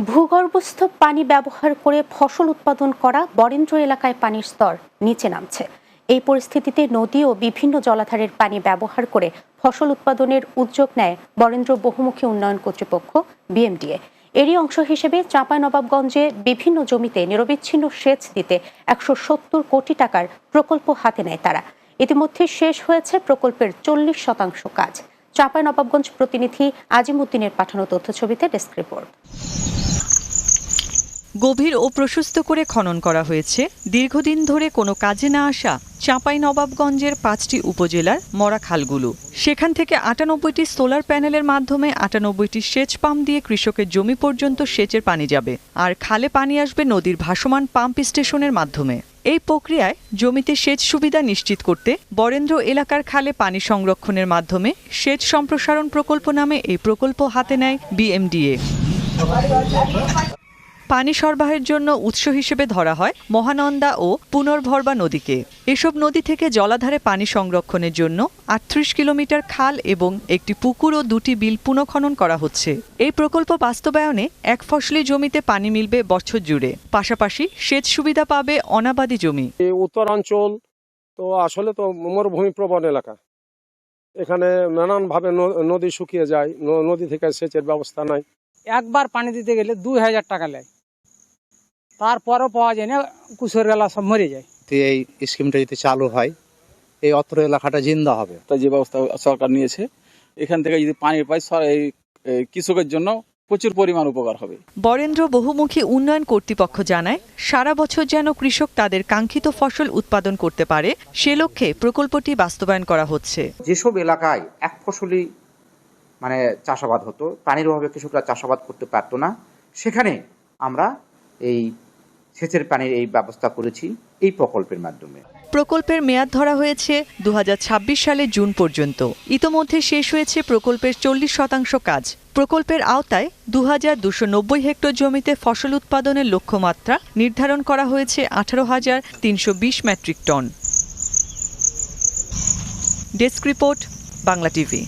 ভূগর্ভস্থ পানি ব্যবহার করে ফসল উৎপাদন করা বরেন্দ্র এলাকায় পানির স্তর নিচে নামছে। এই পরিস্থিতিতে নদী ও বিভিন্ন জলাধারের পানি ব্যবহার করে ফসল উৎপাদনের উদ্যোগ নেয় বরেন্দ্র বহুমুখী উন্নয়ন কর্তৃপক্ষ বিএমডিএ। এরই অংশ হিসেবে চাঁপাইনবাবগঞ্জে বিভিন্ন জমিতে নিরবিচ্ছিন্ন সেচ দিতে ১৭০ কোটি টাকার প্রকল্প হাতে নেয় তারা। ইতিমধ্যে শেষ হয়েছে প্রকল্পের ৪০% কাজ। চাঁপাইনবাবগঞ্জ প্রতিনিধি আজিমউদ্দিনের পাঠানো তথ্যছবিতে ডেস্ক রিপোর্ট। গভীর ও প্রশস্ত করে খনন করা হয়েছে দীর্ঘদিন ধরে কোনো কাজে না আসা চাঁপাইনবাবগঞ্জের ৫টি উপজেলার মরা খালগুলো। সেখান থেকে ৯৮টি সোলার প্যানেলের মাধ্যমে ৯৮টি সেচ পাম্প দিয়ে কৃষকের জমি পর্যন্ত সেচের পানি যাবে, আর খালে পানি আসবে নদীর ভাসমান পাম্প স্টেশনের মাধ্যমে। এই প্রক্রিয়ায় জমিতে সেচ সুবিধা নিশ্চিত করতে বরেন্দ্র এলাকার খালে পানি সংরক্ষণের মাধ্যমে সেচ সম্প্রসারণ প্রকল্প নামে এই প্রকল্প হাতে নেয় বিএমডিএ। পানি সরবরাহের জন্য উৎস হিসেবে ধরা হয় মহানন্দা ও পুনর্ভরবা নদীকে। এসব নদী থেকে জলাধারে পানি সংরক্ষণের জন্য ৩৮ কিলোমিটার খাল এবং একটি পুকুর ও ২টি বিল পুনঃখনন করা হচ্ছে। এই প্রকল্প বাস্তবায়নে এক ফসলি জমিতে পানি মিলবে বছর জুড়ে, পাশাপাশি সেচ সুবিধা পাবে অনাবাদি জমি। উত্তরাঞ্চল তো আসলে তো মরুভূমি প্রবণ এলাকা, এখানে নানানভাবে নদী শুকিয়ে যায়, নদী থেকে সেচের ব্যবস্থা নাই। একবার পানি দিতে গেলে ২,০০০ টাকা লাগে, তারপরও পাওয়া যায় না, কুসের গেলা সব মরে যায়। এই স্কিমটা যদি চালু হয়, এই অত্র এলাকাটা জিন্দা হবে। যে ব্যবস্থা সরকার নিয়েছে, এখান থেকে যদি পানি পাই এই কৃষকের জন্য প্রচুর পরিমাণ উপকার হবে। বরেন্দ্র বহুমুখী উন্নয়ন কর্তৃপক্ষ জানায়, সারা বছর যেন কৃষক তাদের কাঙ্ক্ষিত ফসল উৎপাদন করতে পারে, সে লক্ষ্যে প্রকল্পটি বাস্তবায়ন করা হচ্ছে। যেসব এলাকায় এক ফসলি চাষাবাদ হতো, পানির অভাবে কৃষকরা চাষাবাদ করতে পারতো না, সেখানে আমরা এই সেচের পানির এই ব্যবস্থা করেছি এই প্রকল্পের মাধ্যমে। প্রকল্পের মেয়াদ ধরা হয়েছে ২০২৬ সালের জুন পর্যন্ত। ইতোমধ্যে শেষ হয়েছে প্রকল্পের ৪০% কাজ। প্রকল্পের আওতায় ২,২৯০ হেক্টর জমিতে ফসল উৎপাদনের লক্ষ্যমাত্রা নির্ধারণ করা হয়েছে ১৮,৩২০ metric ton. Desk report, Bangla TV.